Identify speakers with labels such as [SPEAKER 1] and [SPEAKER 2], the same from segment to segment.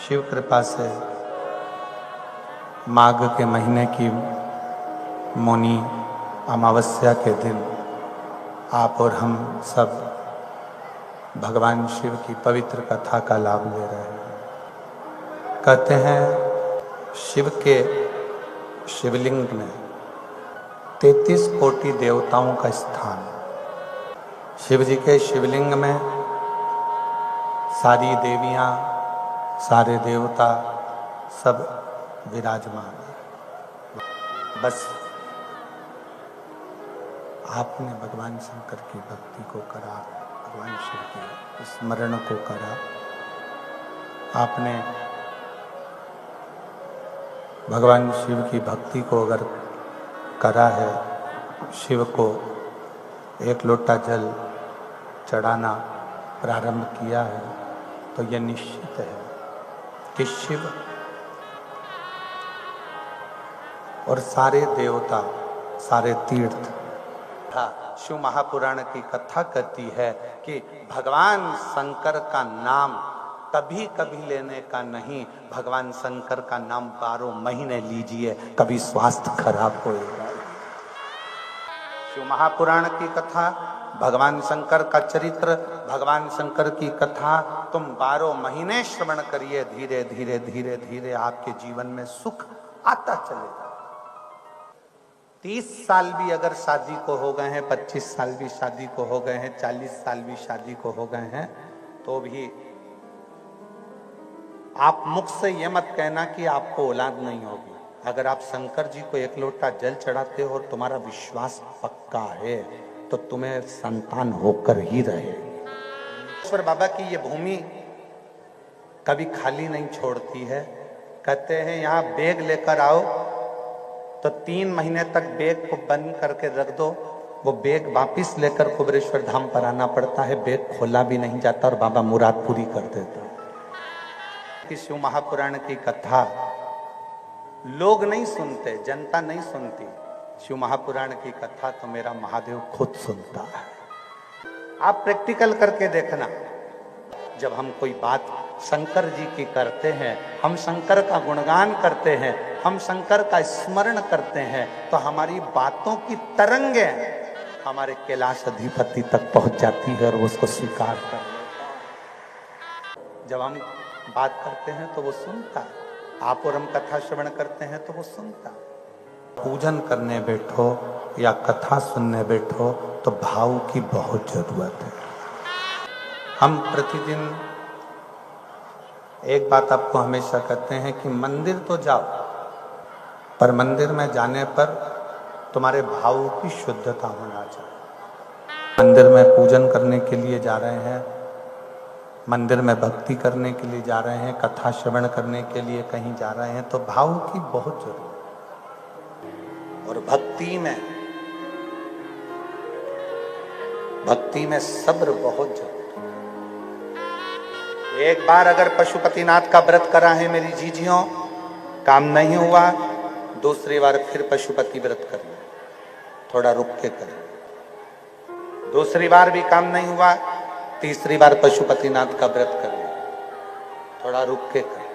[SPEAKER 1] शिव कृपा से माघ के महीने की मौनी अमावस्या के दिन आप और हम सब भगवान शिव की पवित्र कथा का लाभ ले रहे हैं। कहते हैं शिव के शिवलिंग में 33 कोटि देवताओं का स्थान। शिव जी के शिवलिंग में सारी देवियां, सारे देवता सब विराजमान हैं। बस आपने भगवान शंकर की भक्ति को करा, भगवान शिव के स्मरण को करा, आपने भगवान शिव की भक्ति को अगर करा है, शिव को एक लोटा जल चढ़ाना प्रारंभ किया है, तो यह निश्चित है कि शिव और सारे देवता, सारे तीर्थ, शिव महापुराण की कथा कहती है कि भगवान शंकर का नाम कभी कभी लेने का नहीं, भगवान शंकर का नाम 12 महीने लीजिए, कभी स्वास्थ्य खराब होएगा। शिव महापुराण की कथा, भगवान शंकर का चरित्र, भगवान शंकर की कथा तुम 12 महीने श्रवण करिए, धीरे धीरे धीरे धीरे आपके जीवन में सुख आता चलेगा। 30 साल भी अगर शादी को हो गए हैं, 25 साल भी शादी को हो गए हैं, 40 साल भी शादी को हो गए हैं, तो भी आप मुख से ये मत कहना कि आपको औलाद नहीं होगी। अगर आप शंकर जी को एक लोटा जल चढ़ाते हो और तुम्हारा विश्वास पक्का है, तो तुम्हें संतान होकर ही रहेगी। ईश्वर बाबा की ये भूमि कभी खाली नहीं छोड़ती है। कहते हैं यहाँ बैग लेकर आओ तो 3 महीने तक बैग को बंद करके रख दो, वो बैग वापिस लेकर कुबेरेश्वर धाम पर आना पड़ता है, बैग खोला भी नहीं जाता और बाबा मुराद पूरी कर देता। कि शिव महापुराण की कथा लोग नहीं सुनते, जनता नहीं सुनती, शिव महापुराण की कथा तो मेरा महादेव खुद सुनता है। आप प्रैक्टिकल करके देखना, जब हम कोई बात शंकर जी की करते हैं, हम शंकर का गुणगान करते हैं, हम शंकर का स्मरण करते हैं, तो हमारी बातों की तरंगें हमारे कैलाश अधिपति तक पहुंच जाती है और वो उसको स्वीकार कर लेता है। जब हम बात करते हैं तो वो सुनता है, आप और हम कथा श्रवण करते हैं तो वो सुनता है। पूजन करने बैठो या कथा सुनने बैठो तो भाव की बहुत जरूरत है। हम प्रतिदिन एक बात आपको हमेशा कहते हैं कि मंदिर तो जाओ, पर मंदिर में जाने पर तुम्हारे भाव की शुद्धता होना चाहिए। मंदिर में पूजन करने के लिए जा रहे हैं, मंदिर में भक्ति करने के लिए जा रहे हैं, कथा श्रवण करने के लिए कहीं जा रहे हैं, तो भाव की बहुत जरूरत है। और भक्ति में सब्र बहुत जरूरत है। एक बार अगर पशुपतिनाथ का व्रत करा है मेरी जीजियों, काम नहीं हुआ, दूसरी बार फिर पशुपति व्रत करें, थोड़ा रुक के करें। दूसरी बार भी काम नहीं हुआ, तीसरी बार पशुपतिनाथ का व्रत करें, थोड़ा रुक के करें।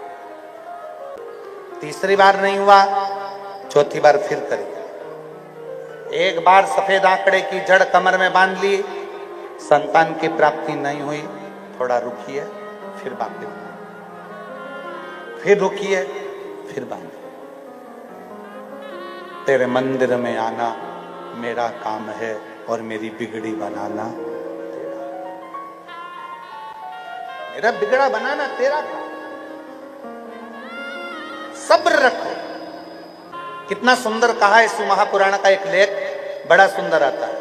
[SPEAKER 1] तीसरी बार नहीं हुआ, चौथी बार फिर करें। एक बार सफेद आंकड़े की जड़ कमर में बांध ली, संतान की प्राप्ति नहीं हुई, थोड़ा रुकिए, फिर बांधिए, फिर रुकिए, फिर बांधिए। तेरे मंदिर में आना मेरा काम है और मेरी बिगड़ी बनाना तेरा। मेरा बिगड़ा बनाना तेरा काम। सब्र रखो। कितना सुंदर कहा है शिव महापुराण का एक लेख, बड़ा सुंदर आता है।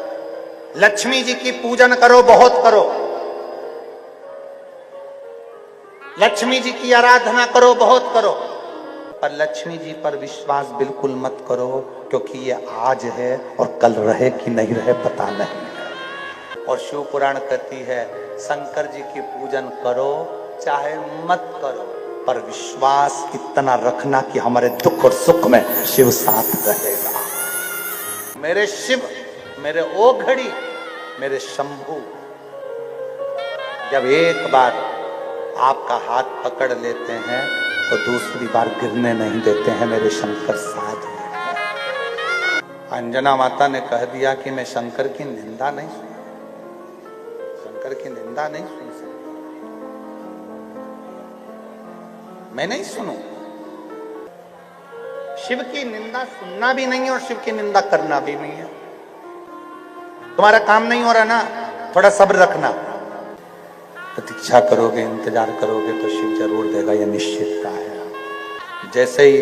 [SPEAKER 1] लक्ष्मी जी की पूजन करो, बहुत करो। लक्ष्मी जी की आराधना करो, बहुत करो, पर लक्ष्मी जी पर विश्वास बिल्कुल मत करो, क्योंकि ये आज है और कल रहे कि नहीं रहे पता नहीं। और शिव पुराण कहती है शंकर जी की पूजन करो चाहे मत करो, पर विश्वास इतना रखना कि हमारे दुख और सुख में शिव साथ रहेगा। मेरे शिव, मेरे ओ घड़ी, मेरे शंभू जब एक बार आपका हाथ पकड़ लेते हैं तो दूसरी बार गिरने नहीं देते हैं। मेरे शंकर साथ हैं। अंजना माता ने कह दिया कि मैं शंकर की निंदा नहीं सुन, शंकर की निंदा नहीं सुन सकती, मैं नहीं सुनू। शिव की निंदा सुनना भी नहीं है और शिव की निंदा करना भी नहीं है। तुम्हारा काम नहीं हो रहा ना, थोड़ा सब्र रखना, प्रतीक्षा करोगे, इंतजार करोगे तो शिव जरूर देगा, यह निश्चित का है। जैसे ही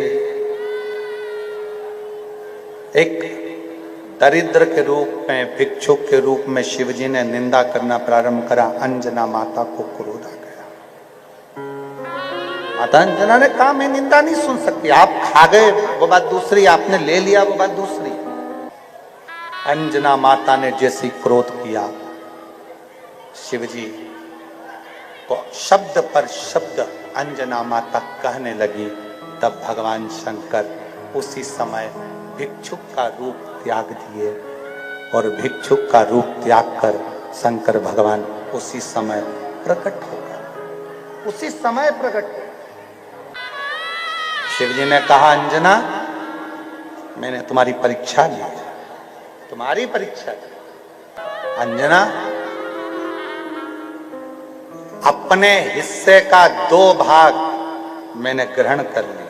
[SPEAKER 1] एक दरिद्र के रूप में, भिक्षुक के रूप में शिवजी ने निंदा करना प्रारंभ करा, अंजना माता को क्रोध आ गया। माता अंजना ने कहा मैं निंदा नहीं सुन सकती, आप खा गए वो बात दूसरी, आपने ले लिया वो बात दूसरी। अंजना माता ने जैसी क्रोध किया, शिवजी को शब्द पर शब्द अंजना माता कहने लगी, तब भगवान शंकर उसी समय भिक्षुक का रूप त्याग दिए और भिक्षुक का रूप त्याग कर शंकर भगवान उसी समय प्रकट हो गए, उसी समय प्रकट। शिवजी ने कहा अंजना मैंने तुम्हारी परीक्षा ली, तुम्हारी परीक्षा ली। अंजना अपने हिस्से का 2 भाग मैंने ग्रहण कर लिया,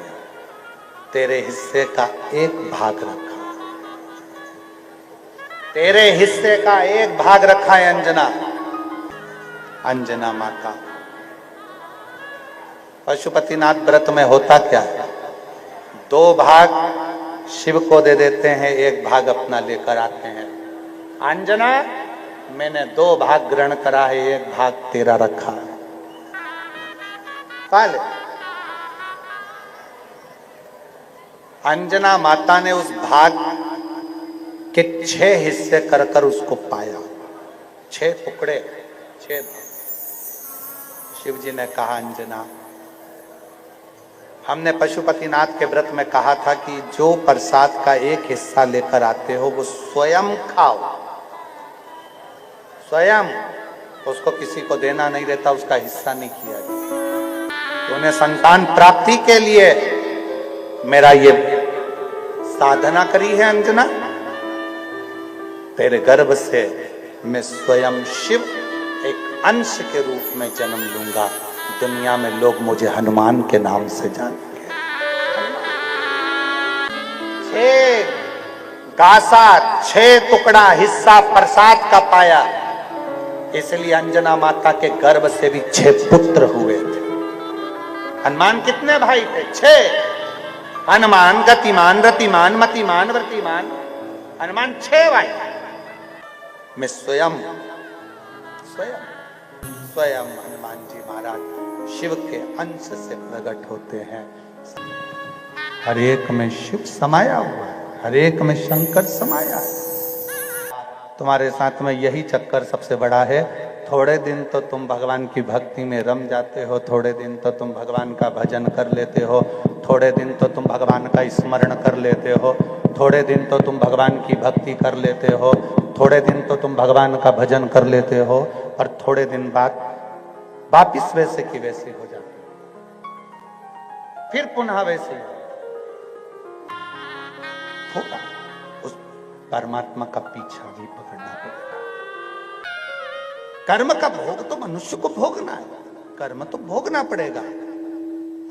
[SPEAKER 1] तेरे हिस्से का 1 भाग रखा, तेरे हिस्से का 1 भाग रखा है अंजना। अंजना माता, पशुपतिनाथ व्रत में होता क्या है, 2 भाग शिव को दे देते हैं, 1 भाग अपना लेकर आते हैं। अंजना मैंने 2 भाग ग्रहण करा है, 1 भाग तेरा रखा है। पाले अंजना माता ने उस भाग के 6 हिस्से कर कर उसको पाया, 6 टुकड़े, 6 भाग। शिव जी ने कहा अंजना हमने पशुपतिनाथ के व्रत में कहा था कि जो प्रसाद का 1 हिस्सा लेकर आते हो वो स्वयं खाओ, स्वयं, उसको किसी को देना नहीं रहता, उसका हिस्सा नहीं किया जाता। तूने संतान प्राप्ति के लिए मेरा ये साधना करी है अंजना, तेरे गर्भ से मैं स्वयं शिव एक अंश के रूप में जन्म लूंगा। दुनिया में लोग मुझे हनुमान के नाम से जानते हैं। 6 गासा, 6 टुकड़ा हिस्सा प्रसाद का पाया, इसलिए अंजना माता के गर्भ से भी 6 पुत्र हुए थे। हनुमान कितने भाई थे? 6। हनुमान, गतिमान, रतिमान, मतिमान, व्रतिमान, हनुमान 6 भाई। मैं स्वयं हनुमान जी महाराज शिव के अंश से प्रकट होते हैं। हर एक में शिव समाया हुआ है, हर एक में शंकर समाया है। तुम्हारे साथ में यही चक्कर सबसे बड़ा है। थोड़े दिन तो तुम भगवान की भक्ति में रम जाते हो, थोड़े दिन तो तुम भगवान का भजन कर लेते हो, थोड़े दिन तो तुम भगवान का स्मरण कर लेते हो, थोड़े दिन तो तुम भगवान की भक्ति कर लेते हो, थोड़े दिन तो तुम भगवान का भजन कर लेते हो, और थोड़े दिन बाद वापिस वैसे की वैसे हो जाते हो, फिर पुनः वैसे होगा। उस परमात्मा का पीछा भी पकड़ना पड़ेगा। कर्म का भोग तो मनुष्य को भोगना है, कर्म तो भोगना पड़ेगा,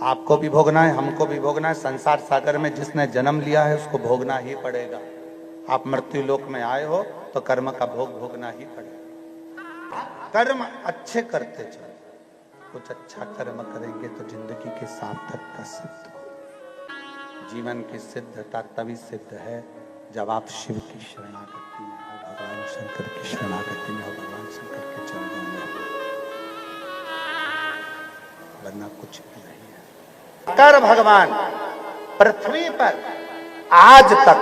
[SPEAKER 1] आपको भी भोगना है, हमको भी भोगना है। संसार सागर में जिसने जन्म लिया है उसको भोगना ही पड़ेगा। आप मृत्यु लोक में आए हो तो कर्म का भोग भोगना ही पड़ेगा। कर्म अच्छे करते चलो, कुछ अच्छा कर्म करेंगे तो जिंदगी के सार्थकता सिद्ध हो। जीवन की सिद्धता तभी सिद्ध है जब आप शिव की शरणागति में हो, भगवान शंकर की शरणागति में हो, भगवान शंकर के चरणों में हो, वरना कुछ भी नहीं है। कर भगवान पृथ्वी पर आज तक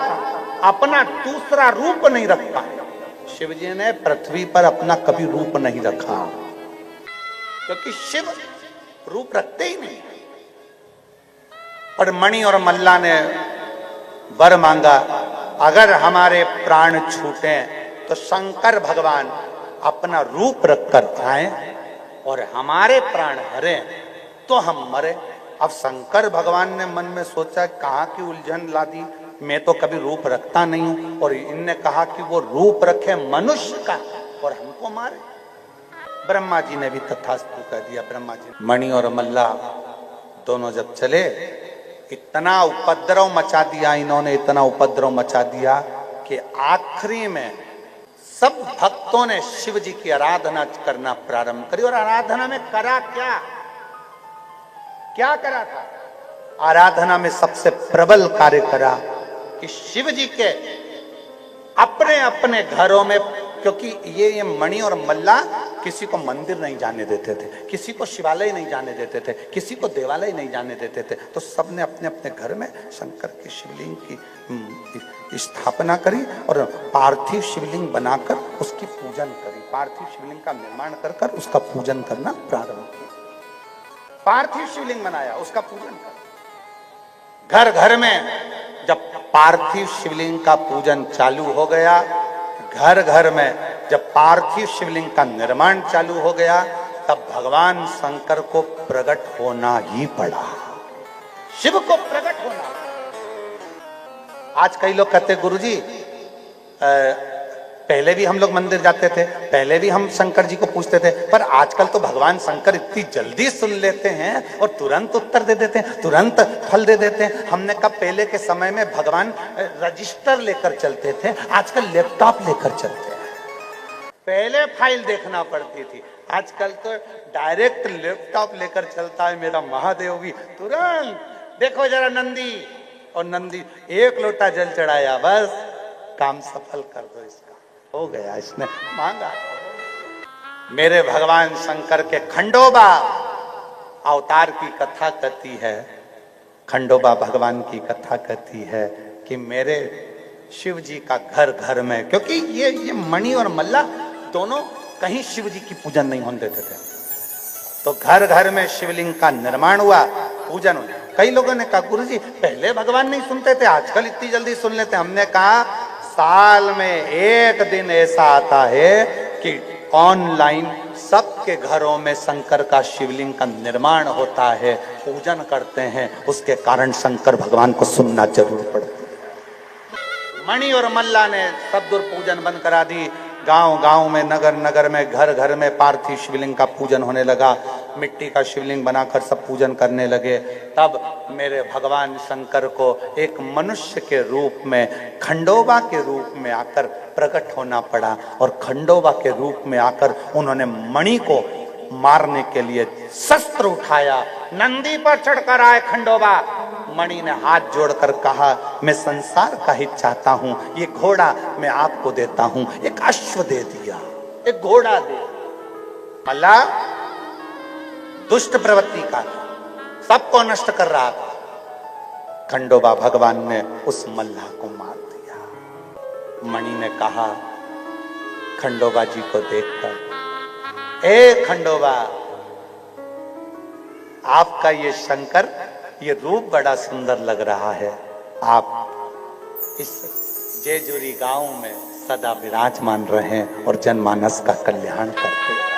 [SPEAKER 1] अपना दूसरा रूप नहीं रख पाए। शिवजी ने पृथ्वी पर अपना कभी रूप नहीं रखा, क्योंकि शिव रूप रखते ही नहीं। पर मणि और मल्ला ने वर मांगा, अगर हमारे प्राण छूटे तो शंकर भगवान अपना रूप रखकर आए और हमारे प्राण हरे तो हम मरे। अब शंकर भगवान ने मन में सोचा कहाँ की उलझन ला दी, मैं तो कभी रूप रखता नहीं हूं, और इनने कहा कि वो रूप रखे मनुष्य का और हमको मारे। ब्रह्मा जी ने भी तथास्तु कह दिया। ब्रह्मा जी, मणि और मल्ला दोनों जब चले, इतना उपद्रव मचा दिया इन्होंने, इतना उपद्रव मचा दिया कि आखिरी में सब भक्तों ने शिव जी की आराधना करना प्रारंभ करी। और आराधना में करा क्या क्या करा था? आराधना में सबसे प्रबल कार्य करा कि शिव जी के अपने अपने घरों में, क्योंकि ये मणि और मल्ला किसी को मंदिर नहीं जाने देते थे, किसी को शिवालय नहीं जाने देते थे, किसी को देवालय नहीं जाने देते थे, तो सबने अपने अपने घर में शंकर के शिवलिंग की स्थापना करी और पार्थिव शिवलिंग बनाकर उसकी पूजन करी। पार्थिव शिवलिंग का निर्माण कर कर उसका पूजन करना प्रारंभ किया। पार्थिव शिवलिंग बनाया, उसका पूजन कर। घर घर में जब पार्थिव शिवलिंग का पूजन चालू हो गया, घर घर में जब पार्थिव शिवलिंग का निर्माण चालू हो गया, तब भगवान शंकर को प्रकट होना ही पड़ा। शिव को प्रकट होना। आज कई लोग कहते गुरुजी, पहले भी हम लोग मंदिर जाते थे, पहले भी हम शंकर जी को पूछते थे, पर आजकल तो भगवान शंकर इतनी जल्दी सुन लेते हैं और तुरंत उत्तर दे देते हैं, तुरंत फल दे देते हैं। हमने कहा पहले के समय में भगवान रजिस्टर लेकर चलते थे, आजकल लैपटॉप लेकर चलते हैं। पहले फाइल देखना पड़ती थी, आजकल तो डायरेक्ट लैपटॉप लेकर चलता है। मेरा महादेव भी तुरंत देखो जरा नंदी, और नंदी एक लोटा जल चढ़ाया, बस काम सफल कर दो, इसका हो गया, इसने मांगा। मेरे भगवान शंकर के खंडोबा अवतार की कथा कहती है, खंडोबा भगवान की कथा कहती है कि मेरे शिव जी का घर घर में, क्योंकि ये मणि और मल्ला दोनों कहीं शिव जी की पूजन नहीं होने देते थे, तो घर घर में शिवलिंग का निर्माण हुआ, पूजन हुआ। कई लोगों ने कहा गुरुजी पहले भगवान नहीं सुनते थे, आजकल इतनी जल्दी सुन लेते। हमने कहा साल में एक दिन ऐसा आता है कि ऑनलाइन सबके घरों में शंकर का शिवलिंग का निर्माण होता है, पूजन करते हैं, उसके कारण शंकर भगवान को सुनना जरूर पड़ता है। मणि और मल्ला ने सब पूजन बंद करा दी। गांव गांव में, नगर नगर में, घर घर में पार्थिव शिवलिंग का पूजन होने लगा। मिट्टी का शिवलिंग बनाकर सब पूजन करने लगे। तब मेरे भगवान शंकर को एक मनुष्य के रूप में, खंडोबा के रूप में आकर प्रकट होना पड़ा, और खंडोबा के रूप में आकर उन्होंने मणि को मारने के लिए शस्त्र उठाया। नंदी पर चढ़कर आए खंडोबा। मणि ने हाथ जोड़कर कहा मैं संसार का ही चाहता हूं, ये घोड़ा मैं आपको देता हूं। एक अश्व दे दिया, एक घोड़ा दे। मल्ला दुष्ट प्रवृत्ति का सबको नष्ट कर रहा था, खंडोबा भगवान ने उस मल्ला को मार दिया। मणि ने कहा खंडोबा जी को देखकर, ए खंडोबा, आपका ये शंकर, ये रूप बड़ा सुंदर लग रहा है, आप इस जेजुरी गांव में सदा विराजमान रहें और जनमानस का कल्याण करते।